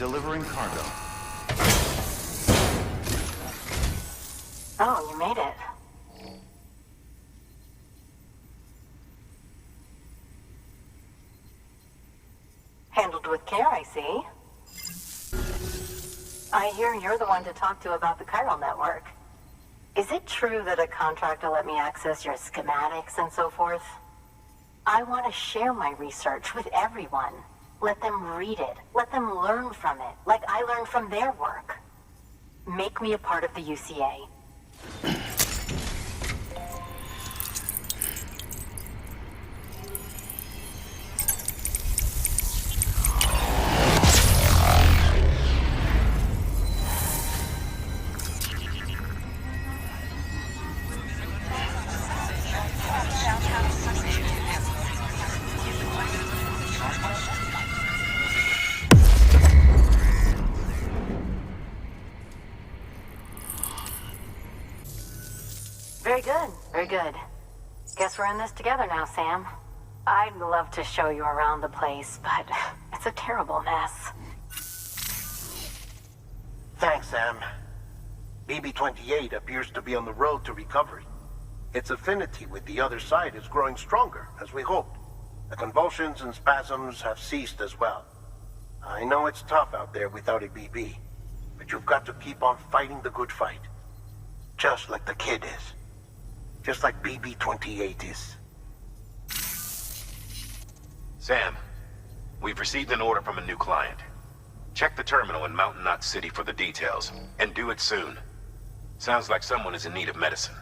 Delivering cargo. Oh, you made it. Handled with care, I see. I hear you're the one to talk to about the chiral network. Is it true that a contract will let me access your schematics and so forth? I want to share my research with everyone. Let them read it. Let them learn from it, like I learned from their work. Make me a part of the UCA. Very good. Guess we're in this together now, Sam. I'd love to show you around the place, but it's a terrible mess. Thanks, Sam. BB-28 appears to be on the road to recovery. Its affinity with the other side is growing stronger, as we hoped. The convulsions and spasms have ceased as well. I know it's tough out there without a BB, but you've got to keep on fighting the good fight. Just like the kid is. Just like BB-28 is. Sam, we've received an order from a new client. Check the terminal in Mountain Knot City for the details, and do it soon. Sounds like someone is in need of medicine.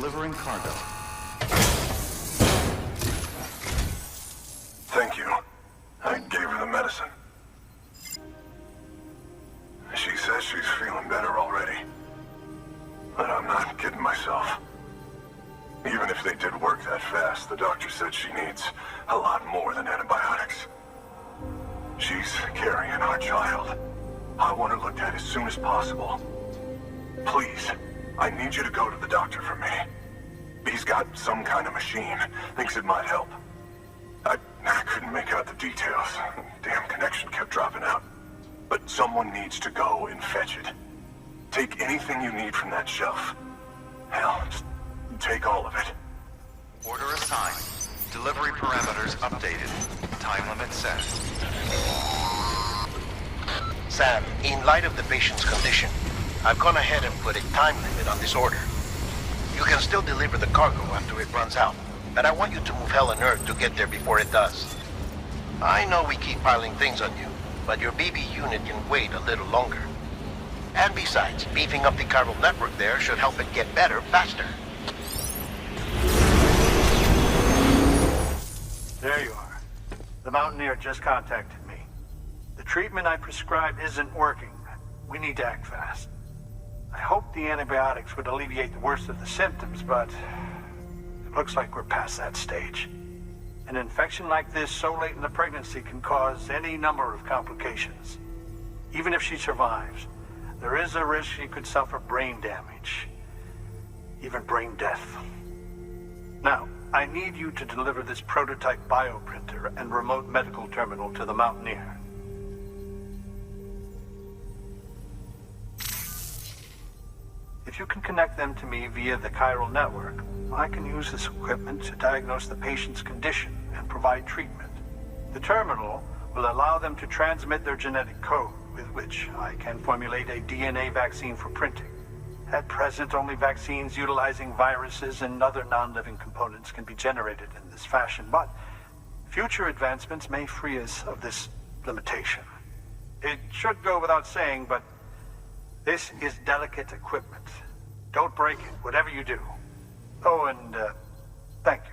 Delivering cargo. Thank you. I gave her the medicine. She says she's feeling better already. But I'm not kidding myself. Even if they did work that fast, the doctor said she needs a lot more than antibiotics. She's carrying our child. I want her looked at as soon as possible. Please, I need you to go to the doctor for me. He's got some kind of machine. Thinks it might help. I couldn't make out the details. Damn connection kept dropping out. But someone needs to go and fetch it. Take anything you need from that shelf. Hell, just take all of it. Order assigned. Delivery parameters updated. Time limit set. Sam, in light of the patient's condition, I've gone ahead and put a time limit on this order. You can still deliver the cargo after it runs out, but I want you to move hell and earth to get there before it does. I know we keep piling things on you, but your BB unit can wait a little longer. And besides, beefing up the chiral network there should help it get better faster. There you are. The Mountaineer just contacted me. The treatment I prescribed isn't working. We need to act fast. I hoped the antibiotics would alleviate the worst of the symptoms, but it looks like we're past that stage. An infection like this so late in the pregnancy can cause any number of complications. Even if she survives, there is a risk she could suffer brain damage, even brain death. Now, I need you to deliver this prototype bioprinter and remote medical terminal to the Mountaineer. If you can connect them to me via the chiral network, I can use this equipment to diagnose the patient's condition and provide treatment. The terminal will allow them to transmit their genetic code, with which I can formulate a DNA vaccine for printing. At present, only vaccines utilizing viruses and other non-living components can be generated in this fashion, but future advancements may free us of this limitation. It should go without saying, but this is delicate equipment. Don't break it, whatever you do. Oh, and thank you.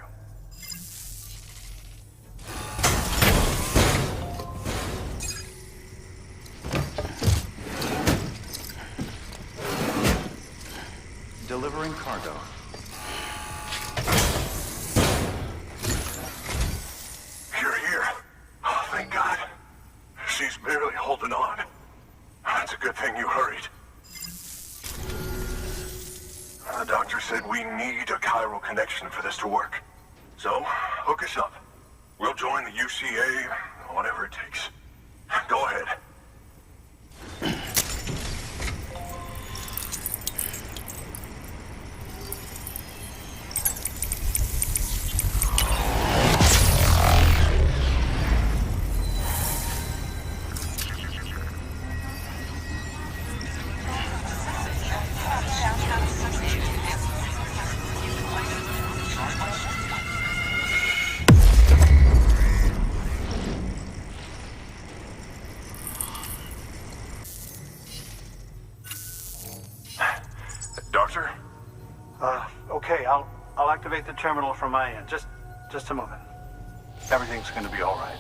Delivering cargo. You're here. Oh, thank God. She's barely holding on. It's a good thing you hurried. The doctor said we need a chiral connection for this to work. So, hook us up. We'll join the UCA, whatever it takes. Go ahead. Doctor? Okay, I'll activate the terminal from my end. Just a moment. Everything's going to be all right.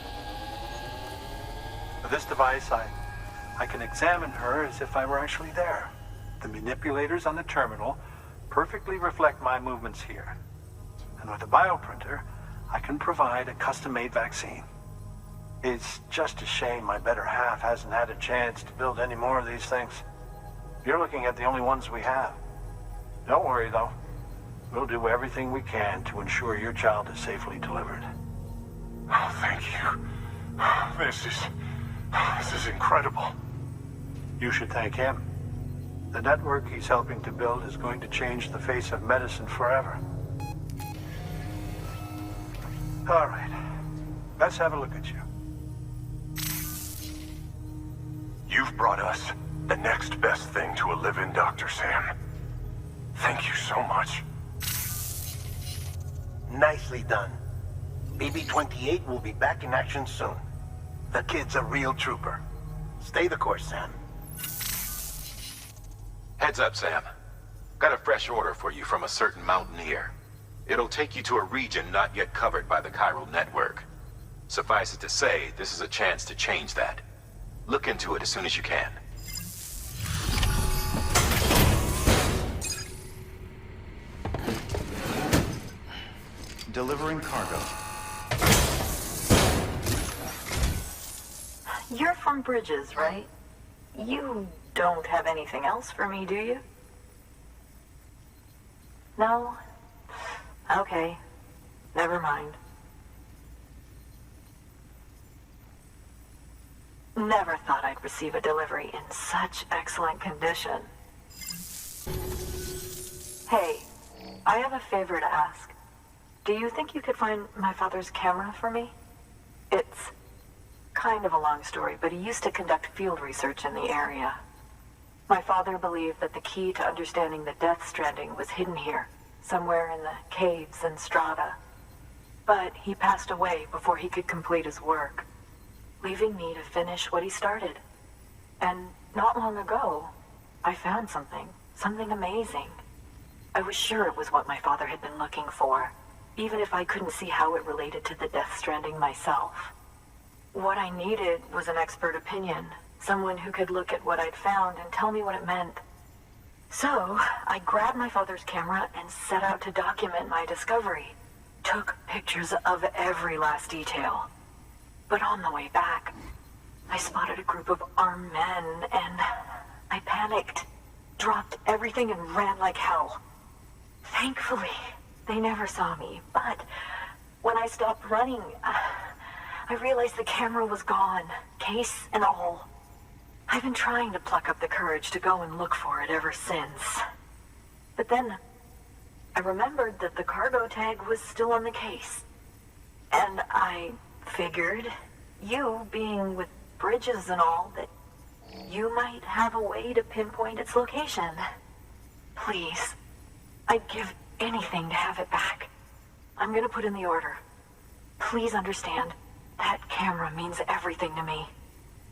With this device, I can examine her as if I were actually there. The manipulators on the terminal perfectly reflect my movements here. And with the bioprinter, I can provide a custom-made vaccine. It's just a shame my better half hasn't had a chance to build any more of these things. You're looking at the only ones we have. Don't worry, though. We'll do everything we can to ensure your child is safely delivered. Oh, thank you. This is incredible. You should thank him. The network he's helping to build is going to change the face of medicine forever. All right. Let's have a look at you. You've brought us the next best thing to a live-in Dr. Sam. Thank you so much. Nicely done. BB-28 will be back in action soon. The kid's a real trooper. Stay the course, Sam. Heads up, Sam. Got a fresh order for you from a certain mountaineer. It'll take you to a region not yet covered by the chiral network. Suffice it to say, this is a chance to change that. Look into it as soon as you can. Delivering cargo. You're from Bridges, right? You don't have anything else for me, do you? No? Okay. Never mind. Never thought I'd receive a delivery in such excellent condition. Hey, I have a favor to ask. Do you think you could find my father's camera for me? It's kind of a long story, but he used to conduct field research in the area. My father believed that the key to understanding the Death Stranding was hidden here, somewhere in the caves and strata. But he passed away before he could complete his work, leaving me to finish what he started. And not long ago, I found something amazing. I was sure it was what my father had been looking for, even if I couldn't see how it related to the Death Stranding myself. What I needed was an expert opinion, someone who could look at what I'd found and tell me what it meant. So, I grabbed my father's camera and set out to document my discovery. Took pictures of every last detail. But on the way back, I spotted a group of armed men and I panicked, dropped everything and ran like hell. Thankfully, they never saw me, but when I stopped running, I realized the camera was gone, case and all. I've been trying to pluck up the courage to go and look for it ever since. But then, I remembered that the cargo tag was still on the case. And I figured, you being with Bridges and all, that you might have a way to pinpoint its location. Please, I'd give anything to have it back. I'm gonna put in the order. Please understand, that camera means everything to me.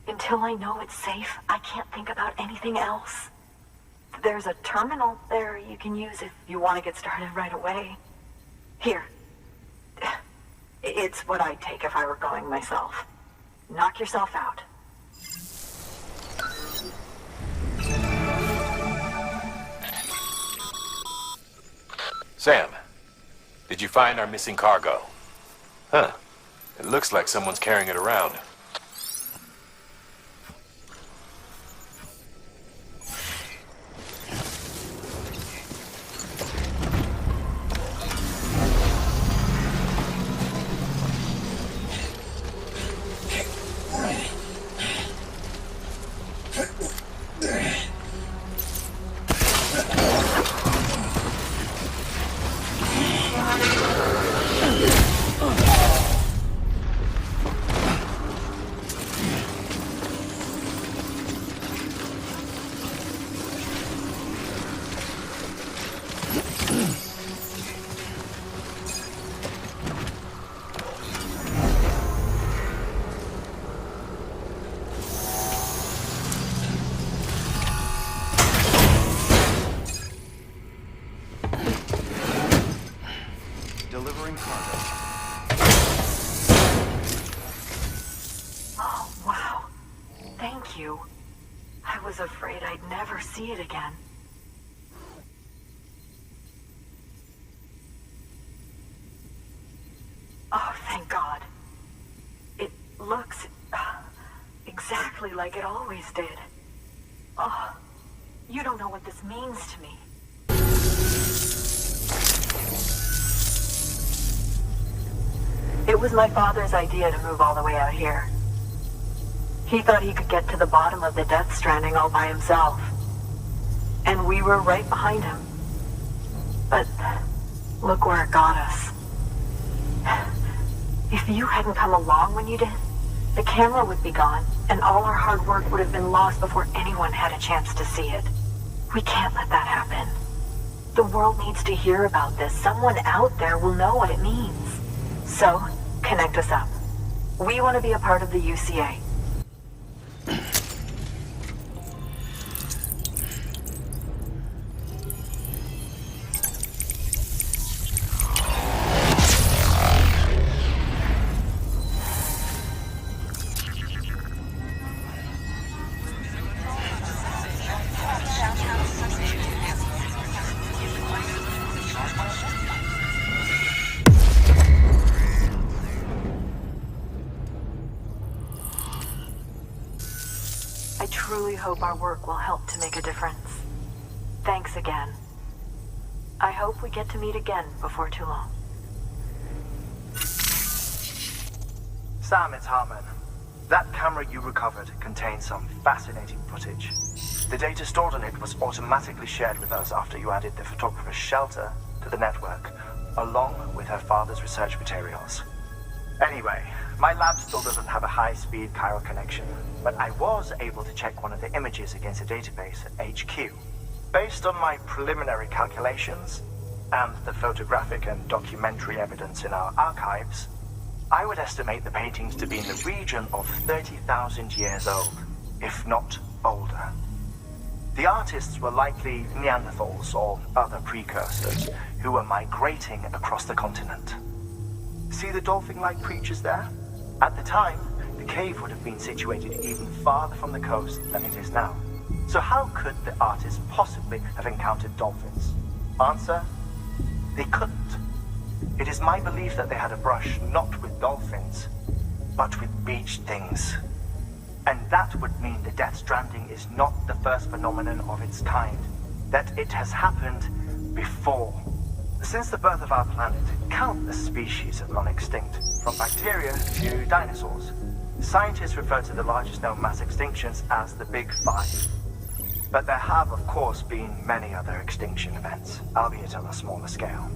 Until I know it's safe, I can't think about anything else. There's a terminal there you can use if you want to get started right away. Here. It's what I'd take if I were going myself. Knock yourself out. Sam, did you find our missing cargo? Huh. It looks like someone's carrying it around. Delivering cargo. Oh, wow. Thank you. I was afraid I'd never see it again. Oh, thank God. It looks exactly like it always did. Oh, you don't know what this means to me. It was my father's idea to move all the way out here. He thought he could get to the bottom of the Death Stranding all by himself. And we were right behind him. But look where it got us. If you hadn't come along when you did, the camera would be gone, and all our hard work would have been lost before anyone had a chance to see it. We can't let that happen. The world needs to hear about this. Someone out there will know what it means. So, connect us up. We want to be a part of the UCA. truly hope our work will help to make a difference. Thanks again. I hope we get to meet again before too long. Sam, it's Hartman. That camera you recovered contains some fascinating footage. The data stored on it was automatically shared with us after you added the photographer's shelter to the network, along with her father's research materials. Anyway, my lab still doesn't have a high-speed chiral connection, but I was able to check one of the images against a database at HQ. Based on my preliminary calculations, and the photographic and documentary evidence in our archives, I would estimate the paintings to be in the region of 30,000 years old, if not older. The artists were likely Neanderthals or other precursors who were migrating across the continent. See the dolphin-like creatures there? At the time, the cave would have been situated even farther from the coast than it is now. So how could the artists possibly have encountered dolphins? Answer: they couldn't. It is my belief that they had a brush not with dolphins, but with beach things. And that would mean the Death Stranding is not the first phenomenon of its kind, that it has happened before. Since the birth of our planet, countless species have gone extinct, from bacteria to dinosaurs. Scientists refer to the largest known mass extinctions as the Big Five. But there have, of course, been many other extinction events, albeit on a smaller scale.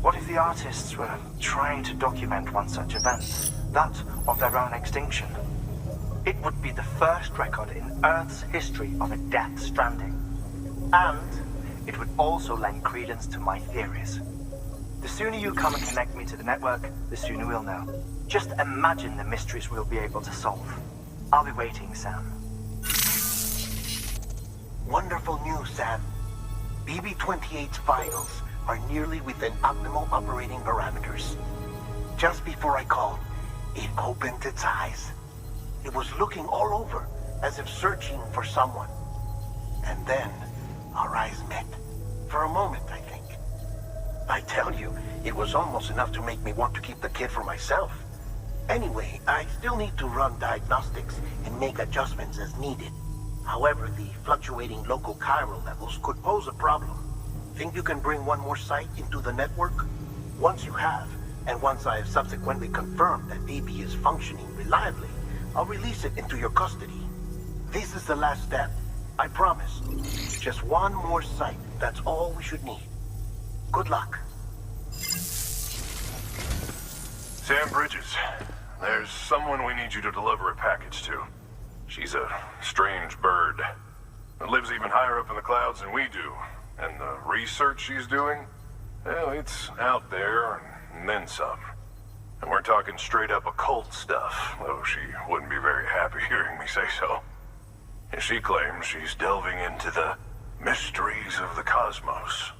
What if the artists were trying to document one such event, that of their own extinction? It would be the first record in Earth's history of a Death Stranding. And it would also lend credence to my theories. The sooner you come and connect me to the network, the sooner we'll know. Just imagine the mysteries we'll be able to solve. I'll be waiting, Sam. Wonderful news, Sam. BB-28's vitals are nearly within optimal operating parameters. Just before I called, it opened its eyes. It was looking all over, as if searching for someone. And then, our eyes met. For a moment, I think. I tell you, it was almost enough to make me want to keep the kid for myself. Anyway, I still need to run diagnostics and make adjustments as needed. However, the fluctuating local chiral levels could pose a problem. Think you can bring one more site into the network? Once you have, and once I have subsequently confirmed that BB is functioning reliably, I'll release it into your custody. This is the last step. I promise. Just one more site. That's all we should need. Good luck. Sam Bridges, there's someone we need you to deliver a package to. She's a strange bird that lives even higher up in the clouds than we do. And the research she's doing, well, it's out there and then some. And we're talking straight up occult stuff, though she wouldn't be very happy hearing me say so. And she claims she's delving into the mysteries of the cosmos.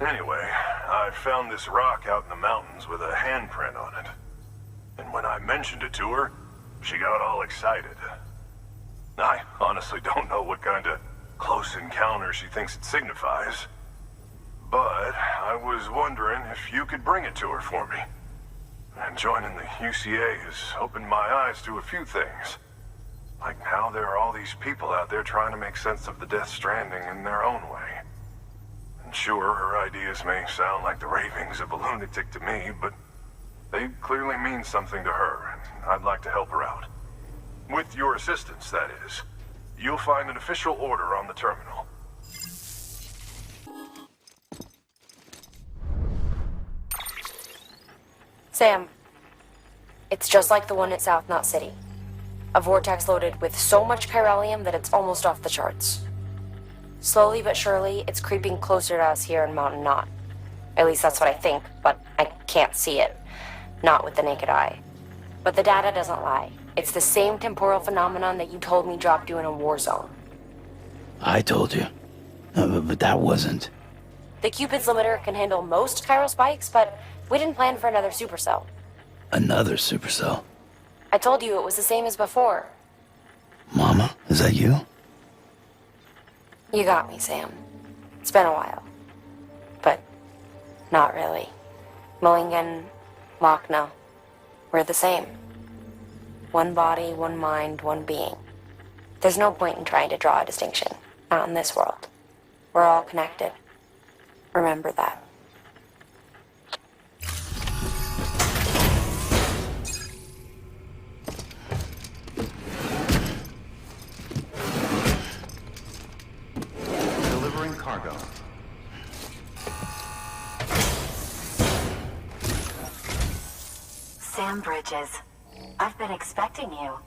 Anyway, I found this rock out in the mountains with a handprint on it. And when I mentioned it to her, she got all excited. I honestly don't know what kind of close encounter she thinks it signifies. But I was wondering if you could bring it to her for me. And joining the UCA has opened my eyes to a few things. Like how there are all these people out there trying to make sense of the Death Stranding in their own way. And sure, her ideas may sound like the ravings of a lunatic to me, but they clearly mean something to her, and I'd like to help her out. With your assistance, that is. You'll find an official order on the terminal. Sam, it's just like the one at South Knot City. A vortex loaded with so much chiralium that it's almost off the charts. Slowly but surely, it's creeping closer to us here in Mountain Knot. At least that's what I think, but I can't see it. Not with the naked eye. But the data doesn't lie. It's the same temporal phenomenon that you told me dropped you in a war zone. I told you. But that wasn't. The Cupid's limiter can handle most chiral spikes, but we didn't plan for another supercell. Another supercell? I told you it was the same as before. Mama, is that you? You got me, Sam. It's been a while. But not really. Mulligan, Lochna, we're the same. One body, one mind, one being. There's no point in trying to draw a distinction. Not in this world. We're all connected. Remember that. Delivering cargo. Sam Bridges, I've been expecting you.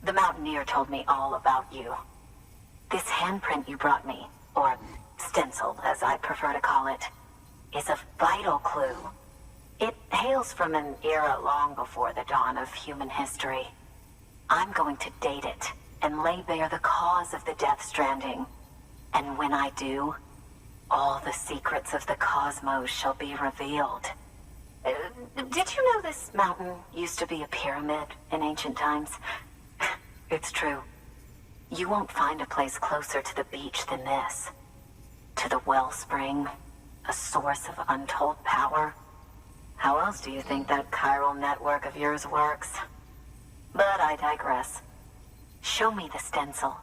The Mountaineer told me all about you. This handprint you brought me, or stencil as I prefer to call it, is a vital clue. It hails from an era long before the dawn of human history. I'm going to date it and lay bare the cause of the Death Stranding. And when I do, all the secrets of the cosmos shall be revealed. Did you know this mountain used to be a pyramid in ancient times? It's true. You won't find a place closer to the beach than this. To the wellspring, a source of untold power. How else do you think that chiral network of yours works? But I digress. Show me the stencil.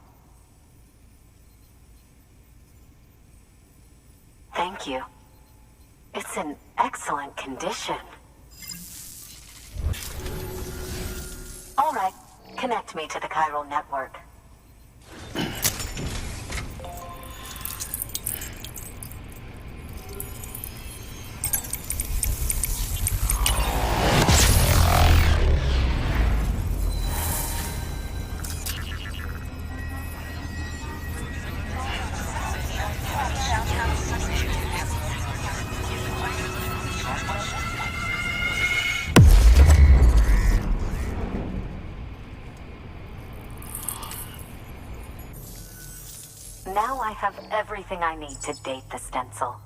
Thank you. It's in excellent condition. All right, connect me to the chiral network. Now I have everything I need to date the stencil.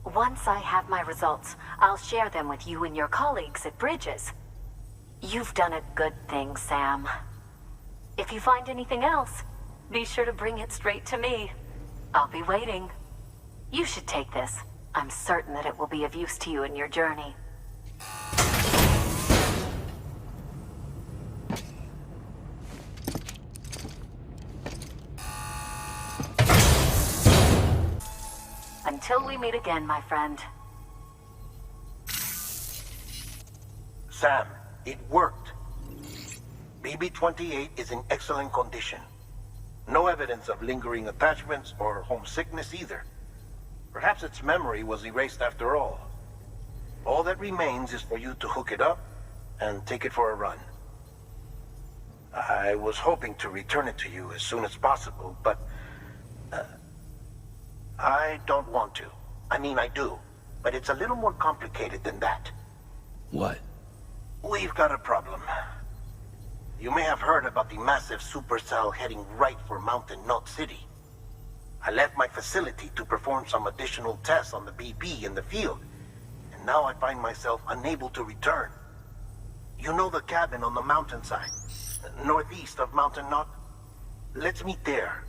Once I have my results, I'll share them with you and your colleagues at Bridges. You've done a good thing, Sam. If you find anything else, be sure to bring it straight to me. I'll be waiting. You should take this. I'm certain that it will be of use to you in your journey. Until we meet again, my friend. Sam, it worked. BB-28 is in excellent condition. No evidence of lingering attachments or homesickness either. Perhaps its memory was erased after all. All that remains is for you to hook it up and take it for a run. I was hoping to return it to you as soon as possible, but I don't want to. I mean, I do, but it's a little more complicated than that. What? We've got a problem. You may have heard about the massive supercell heading right for Mountain Knot City. I left my facility to perform some additional tests on the BB in the field, and now I find myself unable to return. You know the cabin on the mountainside, northeast of Mountain Knot? Let's meet there.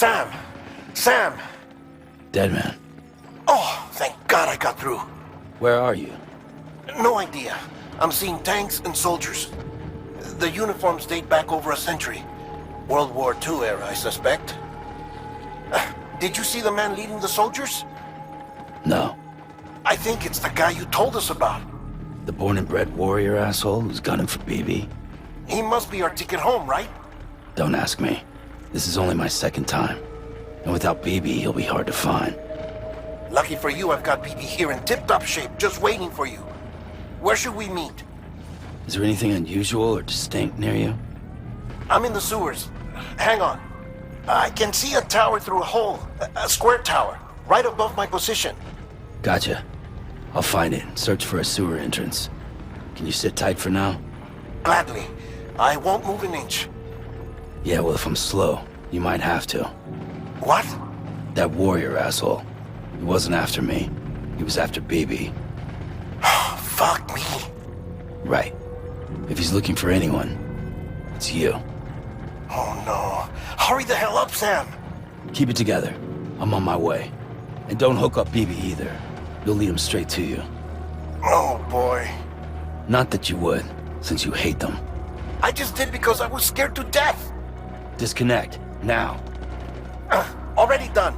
Sam! Sam! Dead man. Oh, thank God I got through. Where are you? No idea. I'm seeing tanks and soldiers. The uniforms date back over a century. World War II era, I suspect. Did you see the man leading the soldiers? No. I think it's the guy you told us about. The born and bred warrior asshole who's gunning for BB? He must be our ticket home, right? Don't ask me. This is only my second time. And without BB, he'll be hard to find. Lucky for you, I've got BB here in tip-top shape, just waiting for you. Where should we meet? Is there anything unusual or distinct near you? I'm in the sewers. Hang on. I can see a tower through a hole. A square tower, right above my position. Gotcha. I'll find it and search for a sewer entrance. Can you sit tight for now? Gladly. I won't move an inch. Yeah, well, if I'm slow, you might have to. What? That warrior asshole. He wasn't after me. He was after BB. Fuck me. Right. If he's looking for anyone, it's you. Oh no. Hurry the hell up, Sam. Keep it together. I'm on my way. And don't hook up BB either. You'll lead him straight to you. Oh boy. Not that you would, since you hate them. I just did because I was scared to death. Disconnect, now. Already done.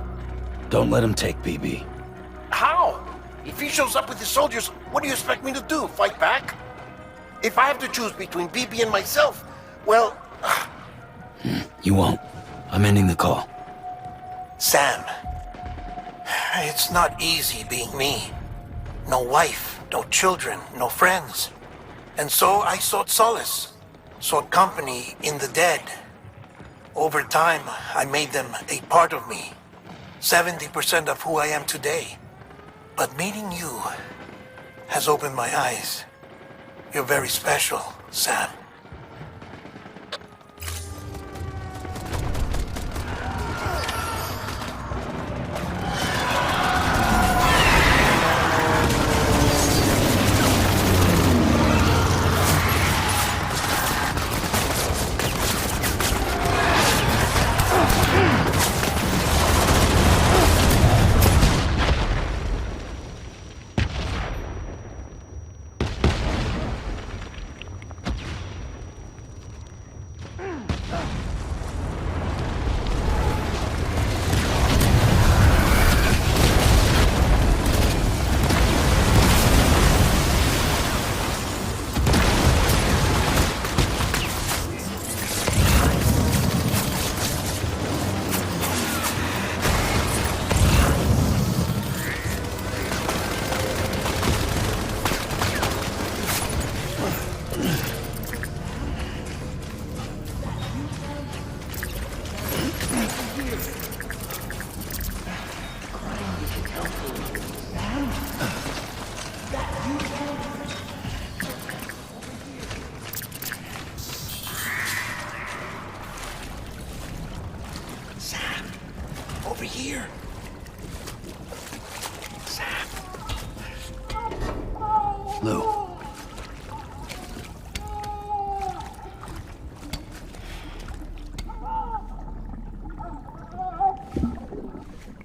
Don't let him take BB. How? If he shows up with his soldiers, what do you expect me to do? Fight back? If I have to choose between BB and myself, well... You won't. I'm ending the call. Sam, it's not easy being me. No wife, no children, no friends. And so I sought solace, sought company in the dead. Over time, I made them a part of me. 70% of who I am today. But meeting you has opened my eyes. You're very special, Sam.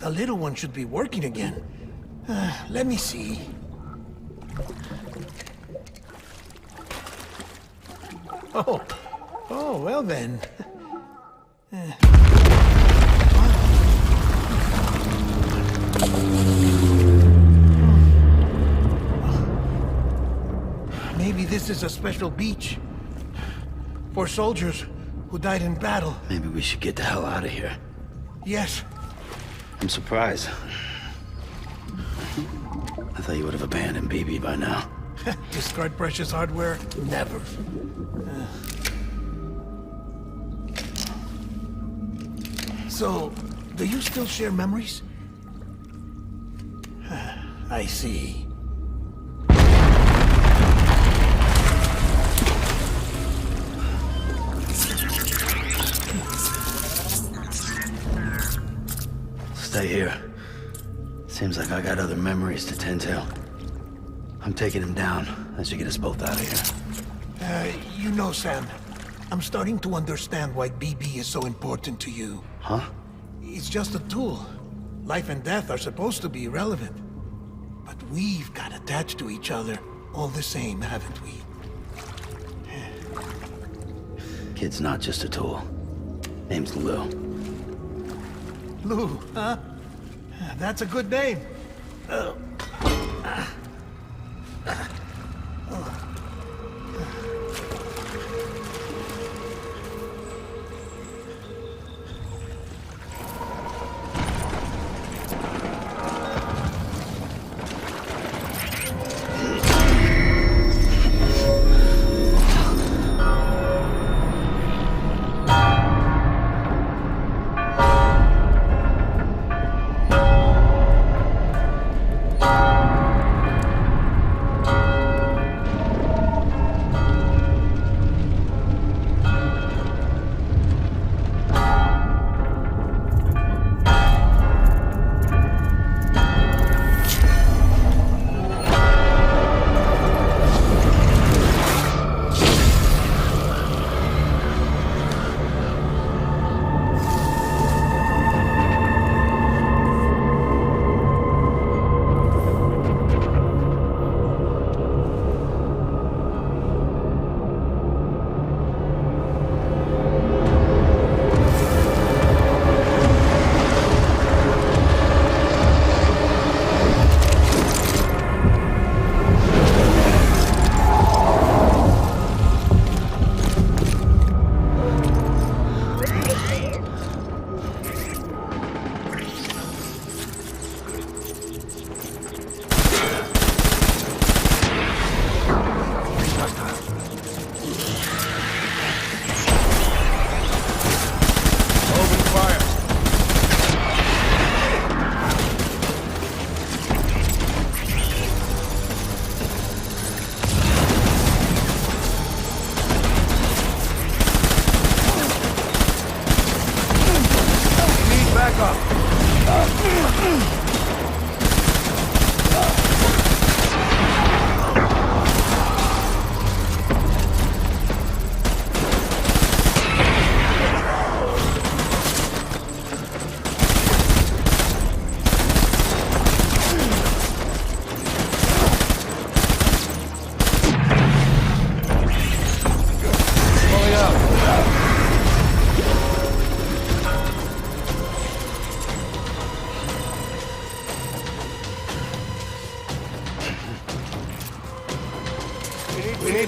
The little one should be working again. Let me see. Oh, well then. Maybe this is a special beach for soldiers who died in battle. Maybe we should get the hell out of here. Yes. I'm surprised. I thought you would have abandoned BB by now. Discard precious hardware? Never. So, do you still share memories? I see. Stay here. Seems like I got other memories to tend to. I'm taking him down. That should get us both out of here. You know, Sam, I'm starting to understand why BB is so important to you. Huh? It's just a tool. Life and death are supposed to be irrelevant. But we've got attached to each other all the same, haven't we? Kid's not just a tool. Name's Lou. Lou, huh? That's a good name.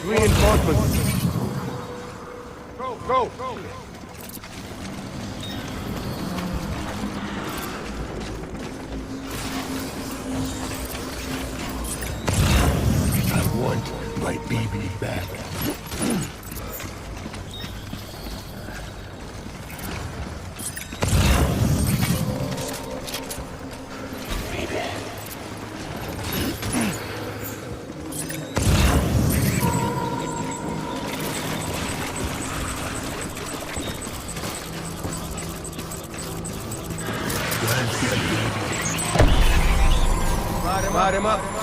Need reinforcements. Go! I want my baby back. Light him up.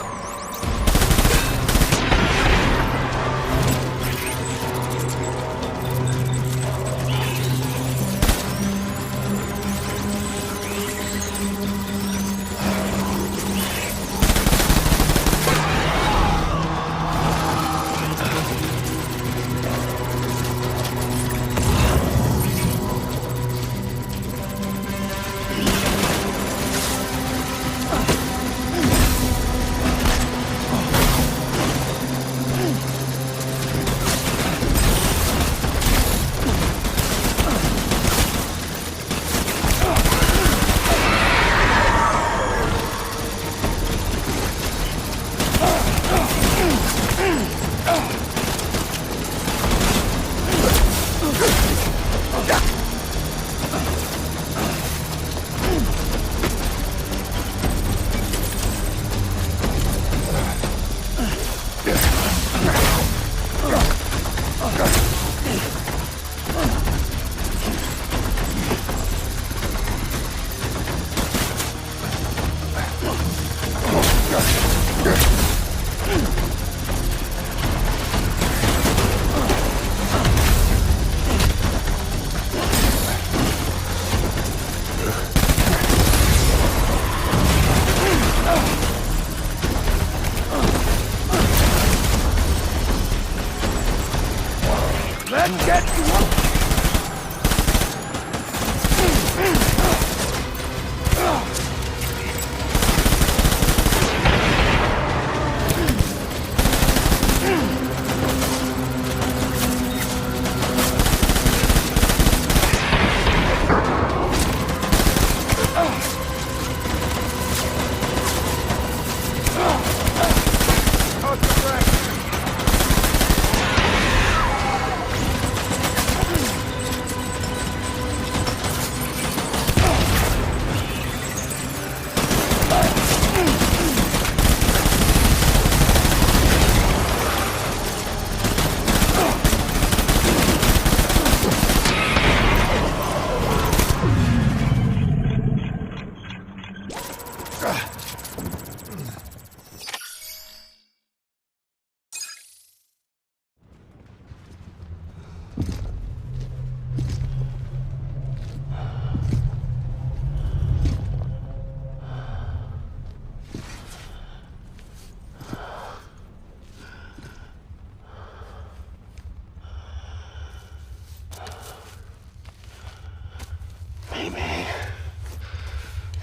Let's get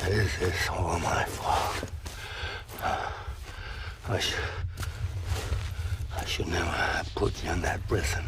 This is all my fault. I should never have put you in that prison.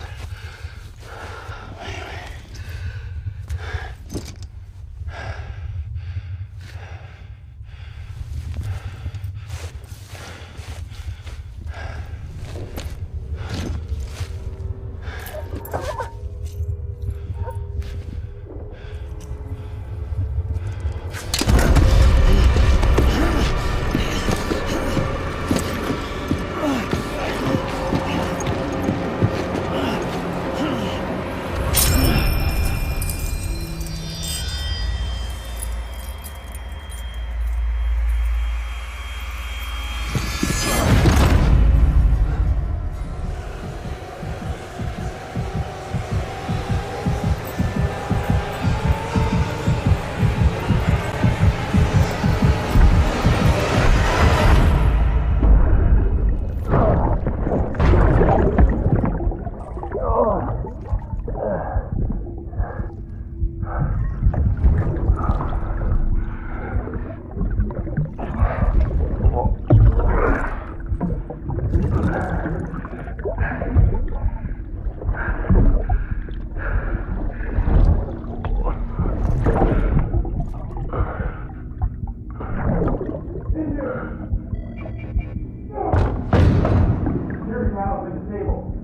table.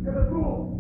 Get a tool.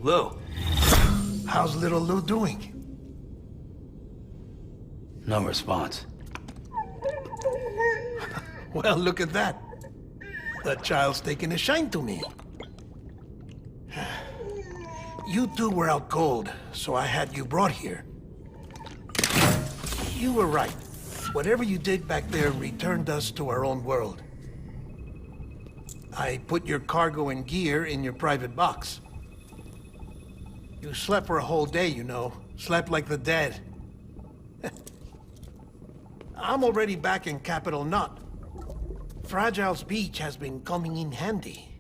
Lou, how's little Lou doing? No response. Well, look at that. That child's taking a shine to me. You two were out cold, so I had you brought here. You were right. Whatever you did back there returned us to our own world. I put your cargo and gear in your private box. You slept for a whole day, you know. Slept like the dead. I'm already back in Capital Knot. Fragile's beach has been coming in handy.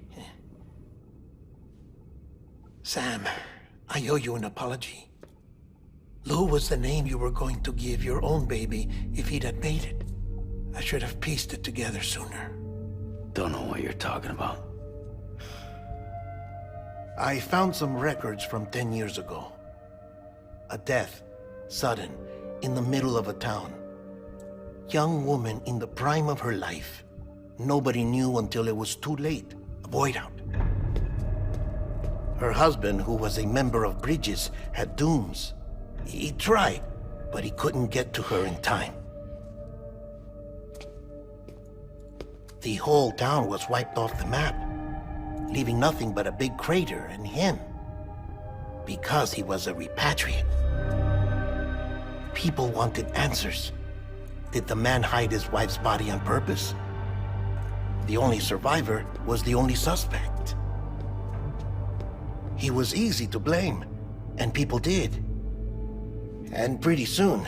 Sam, I owe you an apology. Lou was the name you were going to give your own baby if he'd had made it. I should have pieced it together sooner. Don't know what you're talking about. I found some records from 10 years ago. A death, sudden, in the middle of a town. Young woman in the prime of her life. Nobody knew until it was too late. A void out. Her husband, who was a member of Bridges, had dooms. He tried, but he couldn't get to her in time. The whole town was wiped off the map, leaving nothing but a big crater and him, because he was a repatriate. People wanted answers. Did the man hide his wife's body on purpose? The only survivor was the only suspect. He was easy to blame, and people did. And pretty soon,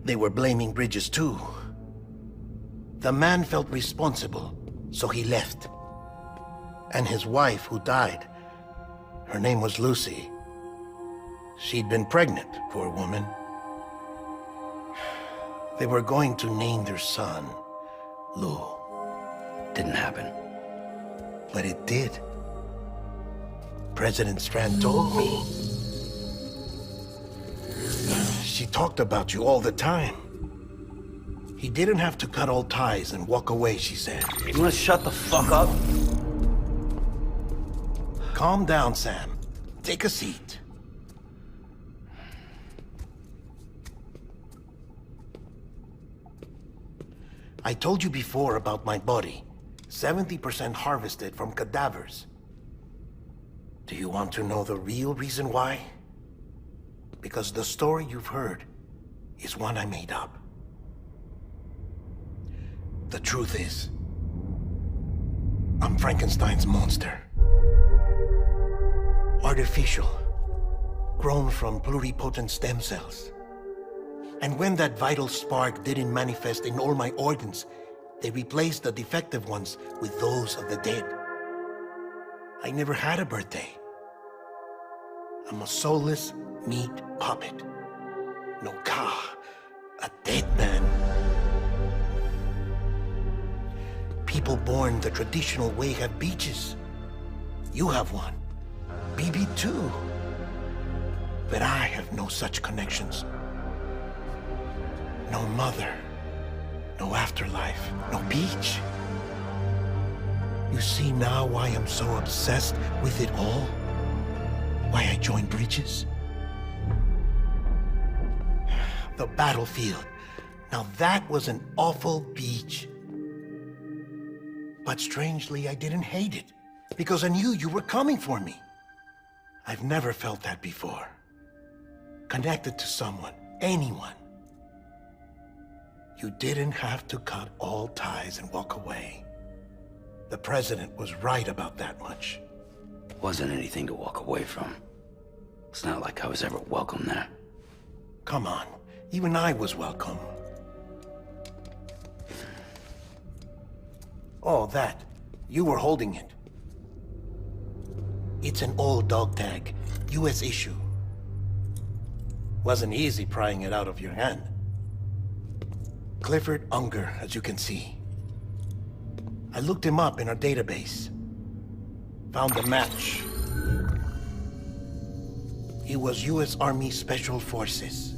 they were blaming Bridges too. The man felt responsible, so he left. And his wife, who died, her name was Lucy. She'd been pregnant, poor woman. They were going to name their son Lou. Didn't happen. But it did. President Strand told me. She talked about you all the time. He didn't have to cut all ties and walk away, she said. You wanna shut the fuck up? Calm down, Sam. Take a seat. I told you before about my body. 70% harvested from cadavers. Do you want to know the real reason why? Because the story you've heard is one I made up. The truth is, I'm Frankenstein's monster. Artificial, grown from pluripotent stem cells. And when that vital spark didn't manifest in all my organs, they replaced the defective ones with those of the dead. I never had a birthday. I'm a soulless meat puppet. No ka, a dead man. People born the traditional way have beaches. You have one. BB too. But I have no such connections. No mother. No afterlife. No beach. You see now why I'm so obsessed with it all? Why I joined Bridges? The battlefield. Now that was an awful beach. But strangely, I didn't hate it, because I knew you were coming for me. I've never felt that before. Connected to someone, anyone. You didn't have to cut all ties and walk away. The President was right about that much. Wasn't anything to walk away from. It's not like I was ever welcome there. Come on, even I was welcome. Oh, that. You were holding it. It's an old dog tag, US issue. Wasn't easy prying it out of your hand. Clifford Unger, as you can see. I looked him up in our database. Found a match. He was US Army Special Forces.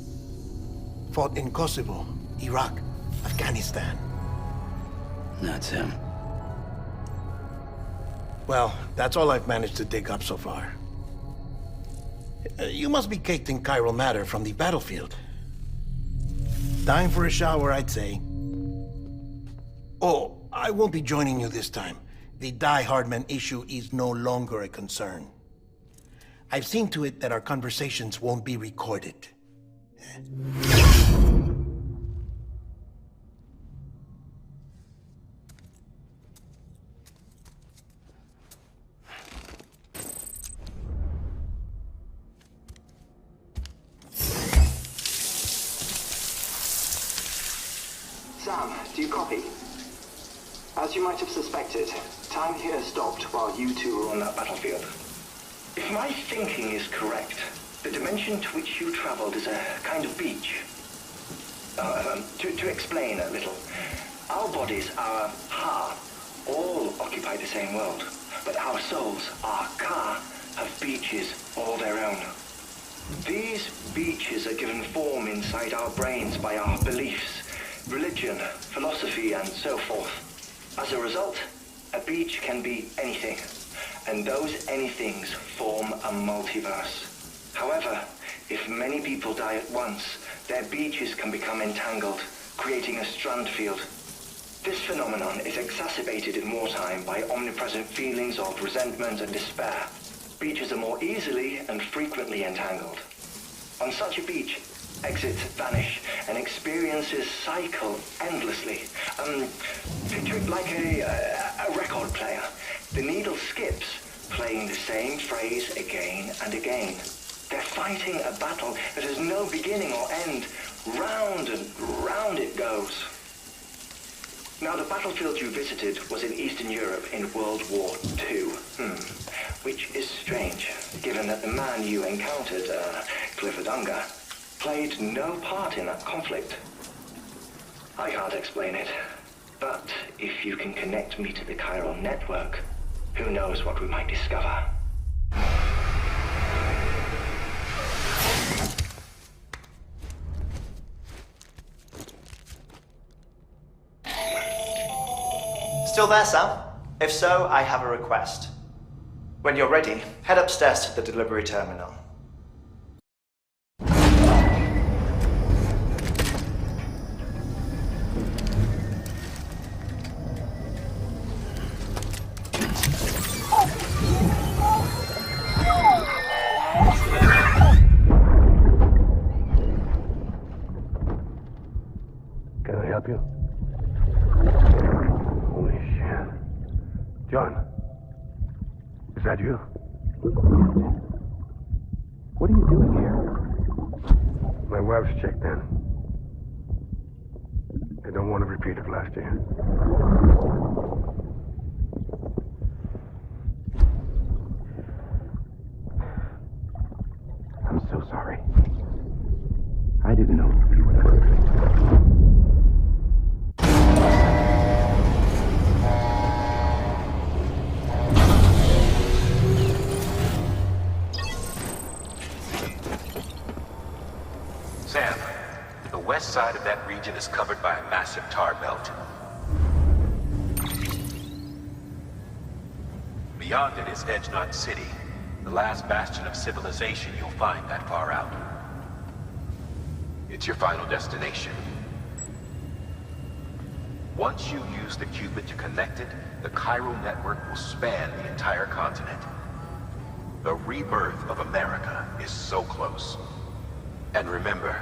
Fought in Kosovo, Iraq, Afghanistan. That's him. Well, that's all I've managed to dig up so far. You must be caked in chiral matter from the battlefield. Time for a shower, I'd say. Oh, I won't be joining you this time. The Die Hardman issue is no longer a concern. I've seen to it that our conversations won't be recorded. Sam, do you copy? As you might have suspected, time here stopped while you two were on that battlefield. If my thinking is correct, the dimension to which you traveled is a kind of beach. To explain a little, our bodies, our ha, all occupy the same world, but our souls, our ka, have beaches all their own. These beaches are given form inside our brains by our beliefs, religion, philosophy, and so forth. As a result, a beach can be anything, and those anythings form a multiverse. However, if many people die at once, their beaches can become entangled, creating a strand field. This phenomenon is exacerbated in wartime by omnipresent feelings of resentment and despair. Beaches are more easily and frequently entangled. On such a beach, exits vanish and experiences cycle endlessly. Picture it like a record player. The needle skips, playing the same phrase again and again. They're fighting a battle that has no beginning or end. Round and round it goes. Now, the battlefield you visited was in Eastern Europe in World War II. Which is strange, given that the man you encountered, Clifford Unger, played no part in that conflict. I can't explain it, but if you can connect me to the chiral network, who knows what we might discover. Still there, Sam? If so, I have a request. When you're ready, head upstairs to the delivery terminal. Can I help you? Holy shit. John, is that you? What are you doing here? My wife's checked in. I don't want to repeat of last year. I'm so sorry. I didn't know you were the Sam, the west side of that region is covered by a massive tar belt. Beyond it is Edge Knot City, the last bastion of civilization you'll find that far out. It's your final destination. Once you use the qubit to connect it, the chiral network will span the entire continent. The rebirth of America is so close. And remember,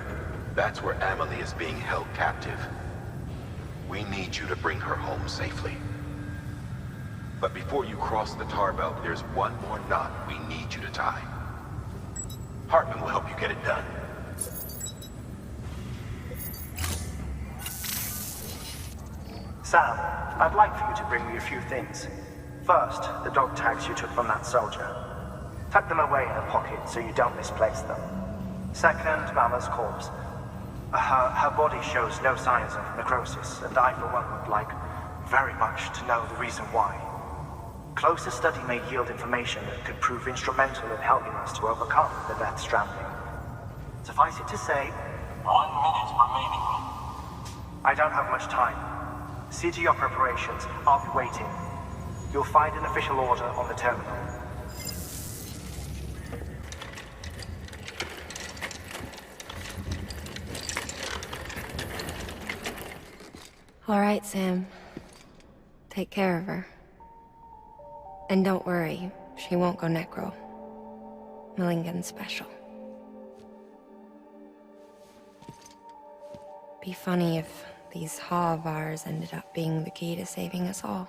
that's where Amelie is being held captive. We need you to bring her home safely. But before you cross the tar belt, there's one more knot we need you to tie. Hartman will help you get it done. Sam, I'd like for you to bring me a few things. First, the dog tags you took from that soldier. Tuck them away in a pocket so you don't misplace them. Second, Mama's corpse. Her body shows no signs of necrosis, and I, for one, would like very much to know the reason why. Closer study may yield information that could prove instrumental in helping us to overcome the Death Stranding. Suffice it to say, 1 minute remaining. I don't have much time. See to your preparations. I'll be waiting. You'll find an official order on the terminal. All right, Sam. Take care of her. And don't worry, she won't go necro. Milligan special. Be funny if these Ha of ours ended up being the key to saving us all.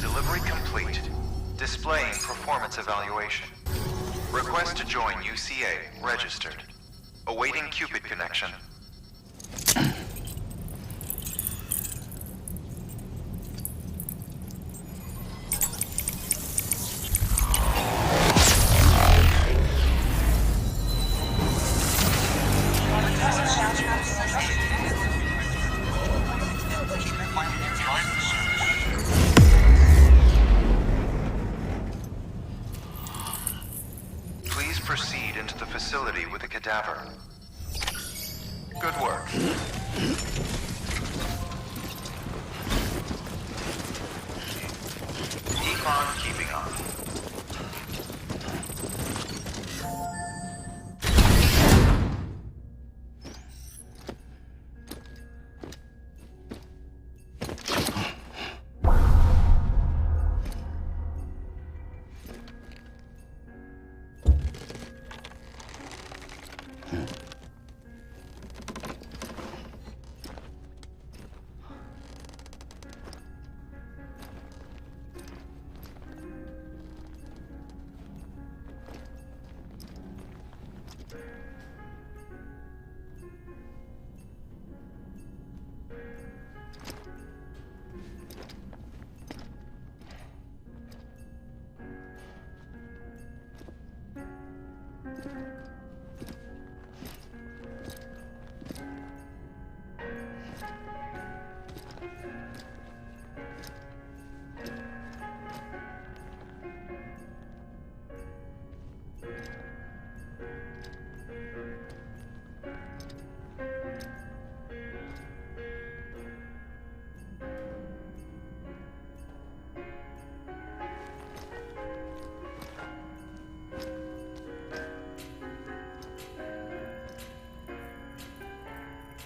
Delivery complete. Displaying performance evaluation. Request to join UCA registered. Awaiting Cupid connection. Please proceed into the facility with a cadaver. Good work. Keep on keeping on.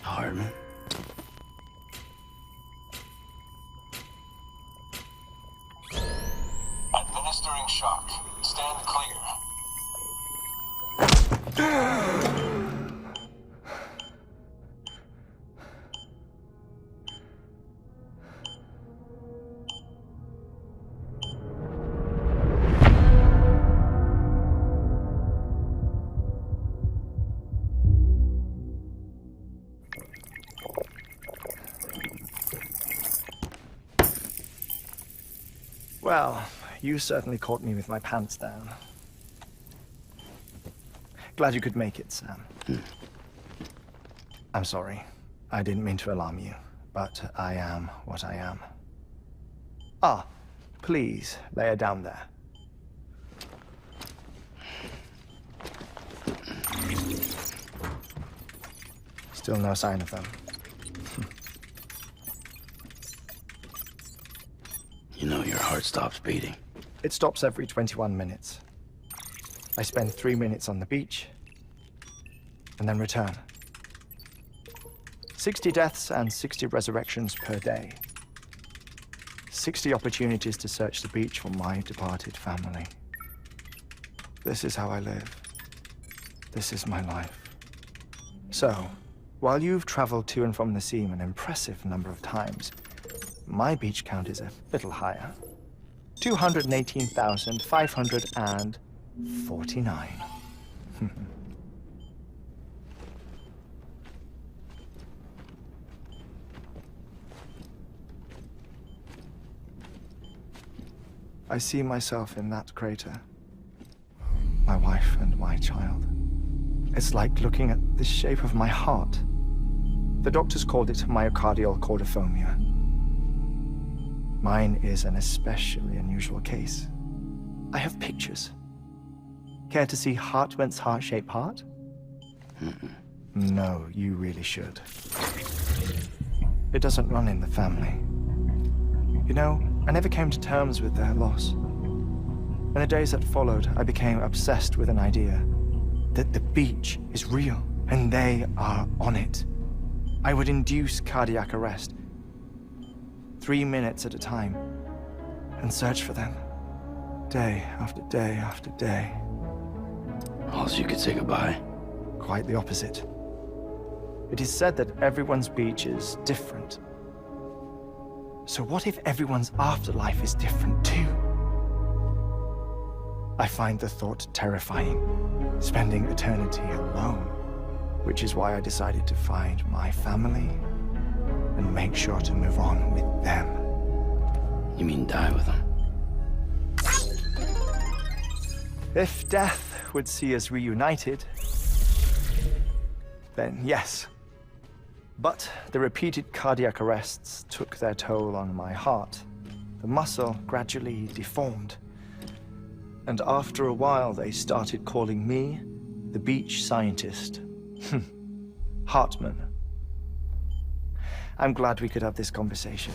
Hartman? Administering shock. Stand clear. Well, you certainly caught me with my pants down. Glad you could make it, Sam. I'm sorry. I didn't mean to alarm you, but I am what I am. Ah, please, lay her down there. Still no sign of them. You know your heart stops beating. It stops every 21 minutes. I spend 3 minutes on the beach, and then return. 60 deaths and 60 resurrections per day. 60 opportunities to search the beach for my departed family. This is how I live. This is my life. So, while you've traveled to and from the scene an impressive number of times, my beach count is a little higher. 218,549. I see myself in that crater. My wife and my child. It's like looking at the shape of my heart. The doctors called it myocardial cordiformia. Mine is an especially unusual case. I have pictures. Care to see Hartwent's heart-shaped heart? No, you really should. It doesn't run in the family. You know, I never came to terms with their loss. In the days that followed, I became obsessed with an idea that the beach is real, and they are on it. I would induce cardiac arrest, 3 minutes at a time, and search for them, day after day after day. Also, you could say goodbye. Quite the opposite. It is said that everyone's beach is different. So what if everyone's afterlife is different too? I find the thought terrifying, spending eternity alone, which is why I decided to find my family and make sure to move on with them. You mean die with them? If death would see us reunited, then yes. But the repeated cardiac arrests took their toll on my heart. The muscle gradually deformed. And after a while, they started calling me the beach scientist. Hartman. I'm glad we could have this conversation.